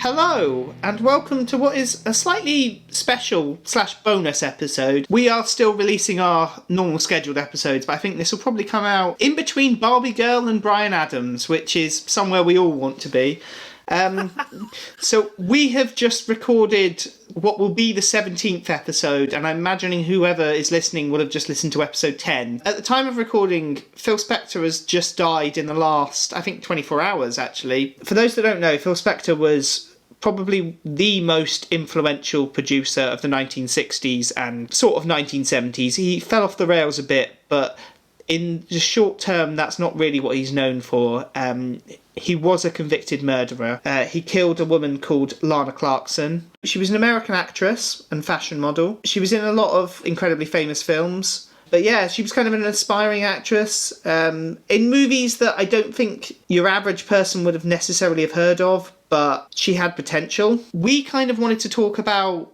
Hello, and welcome to what is a slightly special / bonus episode. We are still releasing our normal scheduled episodes, but I think this will probably come out in between Barbie Girl and Bryan Adams, which is somewhere we all want to be. So we have just recorded what will be the 17th episode, and I'm imagining whoever is listening will have just listened to episode 10. At the time of recording, Phil Spector has just died in the last, I think, 24 hours, actually. For those that don't know, Phil Spector was probably the most influential producer of the 1960s and sort of 1970s. He fell off the rails a bit, but in the short term, that's not really what he's known for. He was a convicted murderer. He killed a woman called Lana Clarkson. She was an American actress and fashion model. She was in a lot of incredibly famous films. But yeah, she was kind of an aspiring actress in movies that I don't think your average person would have necessarily have heard of, but she had potential. We kind of wanted to talk about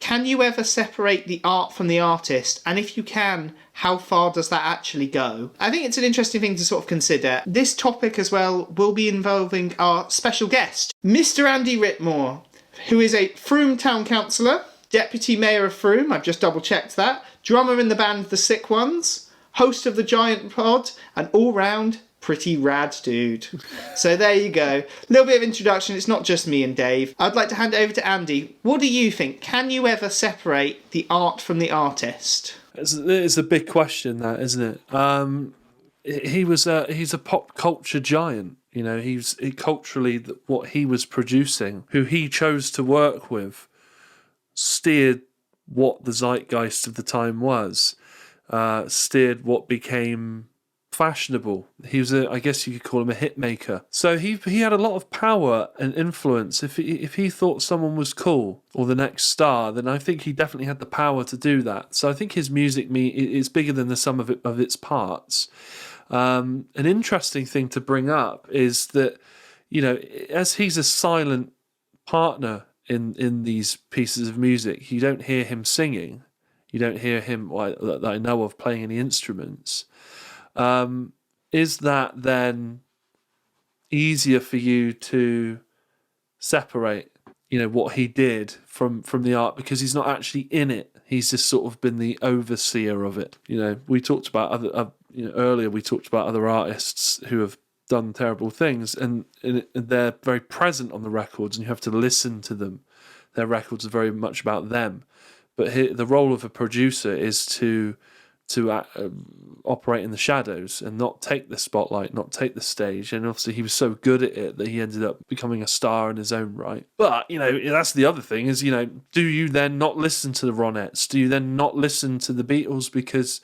can you ever separate the art from the artist? And if you can, how far does that actually go? I think it's an interesting thing to sort of consider. This topic as well will be involving our special guest, Mr. Andy Wrintmore, who is a Frome town councillor, deputy mayor of Frome, I've just double checked that, drummer in the band The Sickones, host of the Giant Pod, and all-round pretty rad dude. So there you go. A little bit of introduction. It's not just me and Dave. I'd like to hand it over to Andy. What do you think? Can you ever separate the art from the artist? It's a big question, that, isn't it? He's a pop culture giant. You know, culturally, what he was producing, who he chose to work with, steered what the zeitgeist of the time was, steered what became fashionable. He was I guess you could call him a hit maker. So he had a lot of power and influence. If he thought someone was cool or the next star, then I think he definitely had the power to do that. So I think his music is bigger than the sum of its parts. An interesting thing to bring up is that, you know, as he's a silent partner in these pieces of music, you don't hear him singing. You don't hear him, that I know of, playing any instruments. Is that then easier for you to separate, you know, what he did from the art, because he's not actually in it? He's just sort of been the overseer of it. You know, we talked about earlier we talked about other artists who have done terrible things, and they're very present on the records, and you have to listen to them. Their records are very much about them, but the role of a producer is to operate in the shadows and not take the spotlight, not take the stage. And obviously he was so good at it that he ended up becoming a star in his own right. But, you know, that's the other thing is, you know, do you then not listen to the Ronettes? Do you then not listen to the Beatles because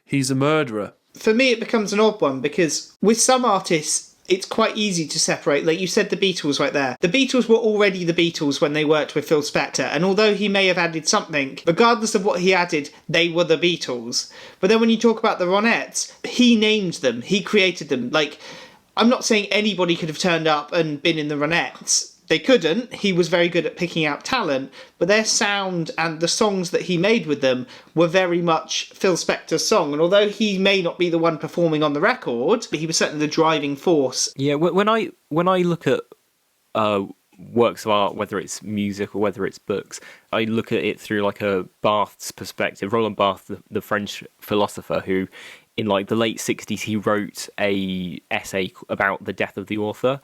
he's a murderer? For me, it becomes an odd one, because with some artists, it's quite easy to separate. Like you said, the Beatles right there. The Beatles were already the Beatles when they worked with Phil Spector, and although he may have added something, regardless of what he added, they were the Beatles. But then when you talk about the Ronettes, he named them, he created them. Like, I'm not saying anybody could have turned up and been in the Ronettes. They couldn't. He was very good at picking out talent, but their sound and the songs that he made with them were very much Phil Spector's song. And although he may not be the one performing on the record, he was certainly the driving force. Yeah, when I look at works of art, whether it's music or whether it's books, I look at it through like a Barthes perspective. Roland Barthes, the French philosopher, who in like the late 60s, he wrote a essay about the death of the author,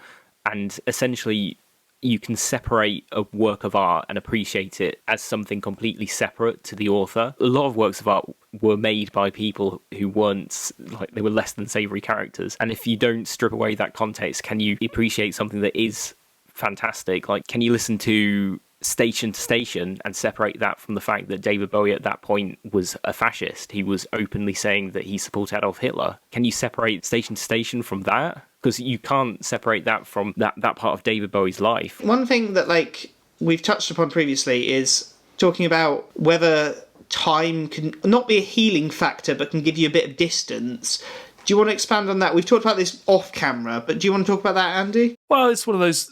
and essentially you can separate a work of art and appreciate it as something completely separate to the author. A lot of works of art were made by people who weren't, like, they were less than savoury characters. And if you don't strip away that context, can you appreciate something that is fantastic? Like, can you listen to Station to Station and separate that from the fact that David Bowie at that point was a fascist? He was openly saying that he supported Adolf Hitler. Can you separate Station to Station from that? Because you can't separate that from that part of David Bowie's life. One thing that, like, we've touched upon previously is talking about whether time can not be a healing factor, but can give you a bit of distance. Do you want to expand on that? We've talked about this off camera, but do you want to talk about that, Andy? Well, it's one of those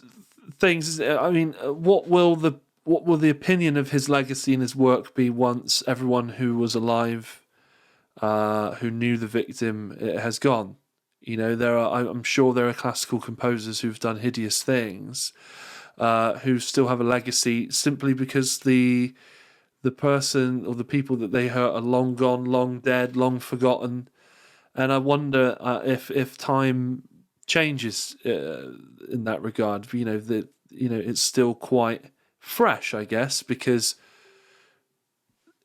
things. I mean, what will the opinion of his legacy and his work be once everyone who was alive, who knew the victim, has gone? You know, I'm sure there are classical composers who've done hideous things, who still have a legacy simply because the person or the people that they hurt are long gone, long dead, long forgotten. And I wonder if time changes in that regard. That it's still quite fresh, I guess, because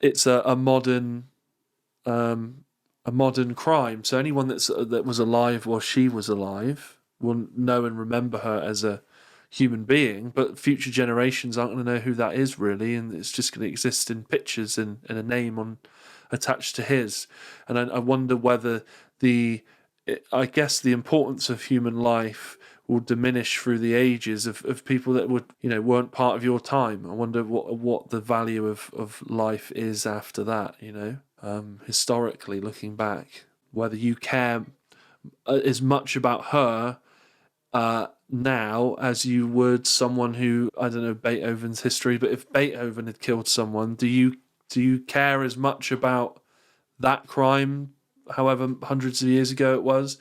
it's a modern crime. So anyone that was alive while she was alive will know and remember her as a human being, but future generations aren't going to know who that is really, and it's just going to exist in pictures and a name attached to his. And I wonder whether I guess the importance of human life will diminish through the ages of people that weren't part of your time. I wonder what the value of life is after that, historically looking back, whether you care as much about her now as you would someone who, I don't know Beethoven's history, but if Beethoven had killed someone, do you care as much about that crime, however hundreds of years ago it was,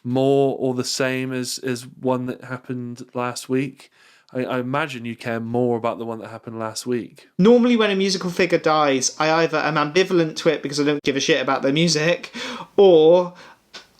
more or the same as one that happened last week? I imagine you care more about the one that happened last week. Normally when a musical figure dies, I either am ambivalent to it because I don't give a shit about their music, or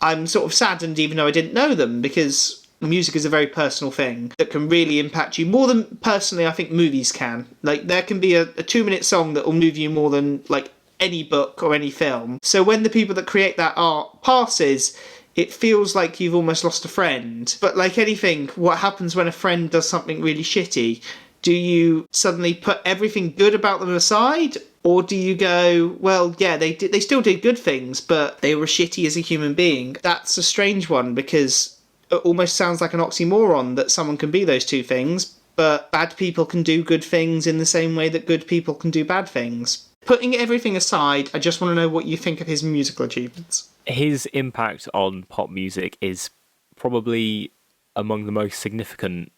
I'm sort of saddened even though I didn't know them, because music is a very personal thing that can really impact you more than, personally, I think movies can. Like, there can be a 2-minute song that will move you more than, like, any book or any film. So when the people that create that art passes, it feels like you've almost lost a friend. But like anything, what happens when a friend does something really shitty? Do you suddenly put everything good about them aside? Or do you go, well, yeah, they still did good things, but they were shitty as a human being? That's a strange one, because it almost sounds like an oxymoron that someone can be those two things, but bad people can do good things in the same way that good people can do bad things. Putting everything aside, I just want to know what you think of his musical achievements. His impact on pop music is probably among the most significant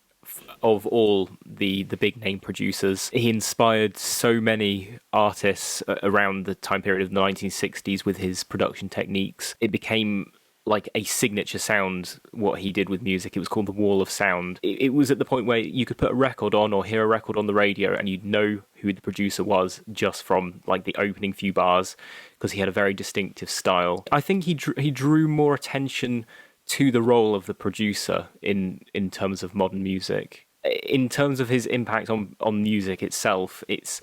of all the big name producers. He inspired so many artists around the time period of the 1960s with his production techniques. It became like a signature sound, what he did with music. It was called the Wall of Sound. It was at the point where you could put a record on or hear a record on the radio and you'd know who the producer was just from like the opening few bars, because he had a very distinctive style. I think he drew more attention to the role of the producer in terms of modern music. In terms of his impact on music itself, it's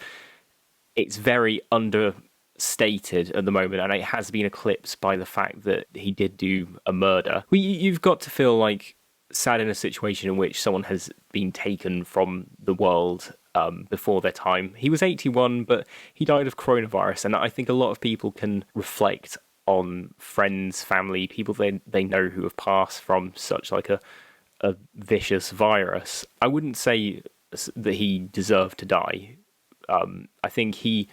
very understated at the moment, and it has been eclipsed by the fact that he did do a murder. You've got to feel like sad in a situation in which someone has been taken from the world before their time. He was 81, but he died of coronavirus, and I think a lot of people can reflect on friends, family, people they know who have passed from such like a vicious virus. I wouldn't say that he deserved to die. I think he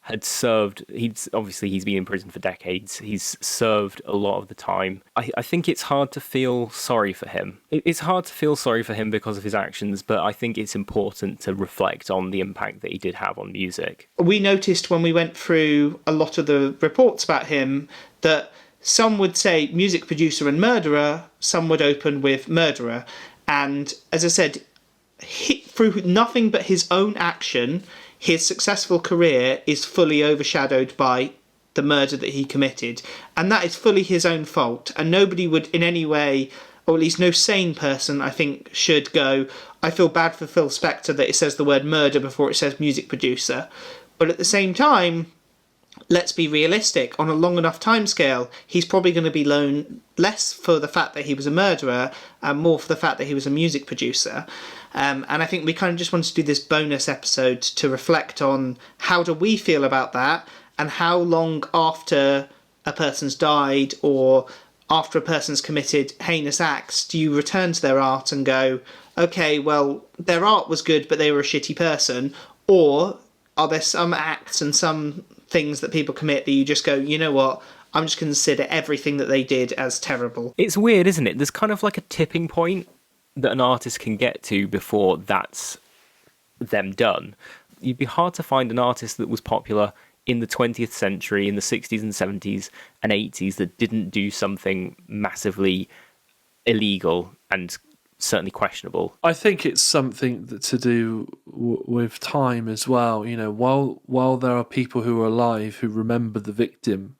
had served, he's been in prison for decades. He's served a lot of the time. I think it's hard to feel sorry for him. It's hard to feel sorry for him because of his actions, but I think it's important to reflect on the impact that he did have on music. We noticed when we went through a lot of the reports about him that some would say music producer and murderer, some would open with murderer. And as I said, through nothing but his own action, his successful career is fully overshadowed by the murder that he committed. And that is fully his own fault. And nobody would in any way, or at least no sane person, I think, should go, I feel bad for Phil Spector that it says the word murder before it says music producer. But at the same time, let's be realistic. On a long enough timescale, he's probably going to be known less for the fact that he was a murderer and more for the fact that he was a music producer. And I think we kind of just wanted to do this bonus episode to reflect on how do we feel about that, and how long after a person's died or after a person's committed heinous acts do you return to their art and go, okay, well, their art was good, but they were a shitty person? Or are there some acts and some things that people commit that you just go, you know what, I'm just going to consider everything that they did as terrible? It's weird, isn't it? There's kind of like a tipping point that an artist can get to before that's them done. You'd be hard to find an artist that was popular in the 20th century, in the 60s and 70s and 80s, that didn't do something massively illegal and certainly questionable. I think it's something to do with time as well. You know, while there are people who are alive who remember the victim,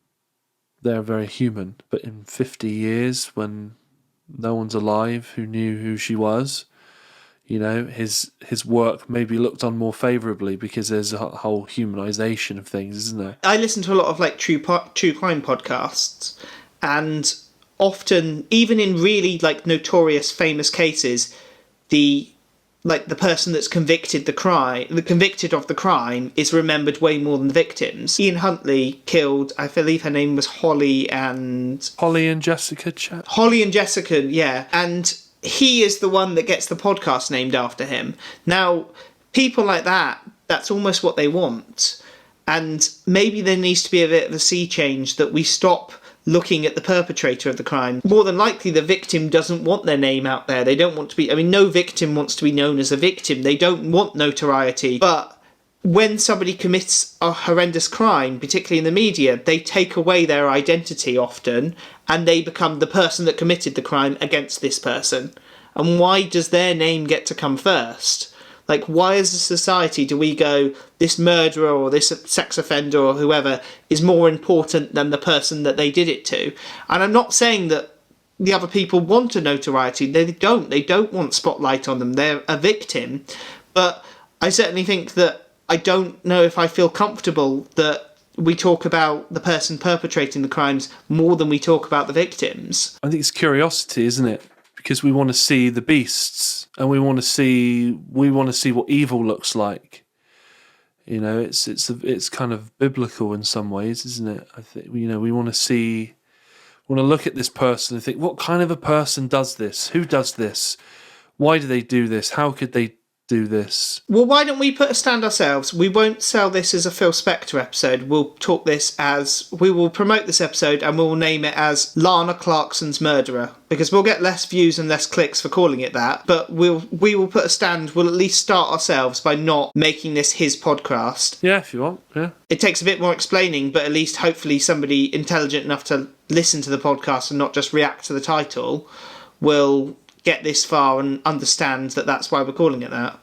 they're very human. But in 50 years, when no one's alive who knew who she was, you know, his work maybe looked on more favourably because there's a whole humanisation of things, isn't there? I listen to a lot of like true crime podcasts, and often, even in really like notorious, famous cases, the person that's convicted of the crime is remembered way more than the victims. Ian Huntley killed, I believe her name was Holly and Jessica Chat. Holly and Jessica, yeah, and he is the one that gets the podcast named after him. Now, people like that, that's almost what they want. And maybe there needs to be a bit of a sea change, that we stop looking at the perpetrator of the crime. More than likely, the victim doesn't want their name out there. They don't want to be... I mean, no victim wants to be known as a victim. They don't want notoriety. But when somebody commits a horrendous crime, particularly in the media, they take away their identity often, and they become the person that committed the crime against this person. And why does their name get to come first? Like, why as a society do we go, this murderer or this sex offender or whoever is more important than the person that they did it to? And I'm not saying that the other people want a notoriety. They don't want spotlight on them. They're a victim. But I certainly think that I don't know if I feel comfortable that we talk about the person perpetrating the crimes more than we talk about the victims. I think it's curiosity, isn't it? Because we want to see the beasts, and we want to see what evil looks like. You know, it's kind of biblical in some ways, isn't it? I think, you know, we want to look at this person and think, what kind of a person does this? Who does this? Why do they do this? How could they do this? Well, why don't we put a stand ourselves? We won't sell this as a Phil Spector episode. We will promote this episode and we'll name it as Lana Clarkson's Murderer, because we'll get less views and less clicks for calling it that. But we will put a stand. We'll at least start ourselves by not making this his podcast. Yeah, if you want. Yeah. It takes a bit more explaining, but at least hopefully somebody intelligent enough to listen to the podcast and not just react to the title will get this far and understand that that's why we're calling it that.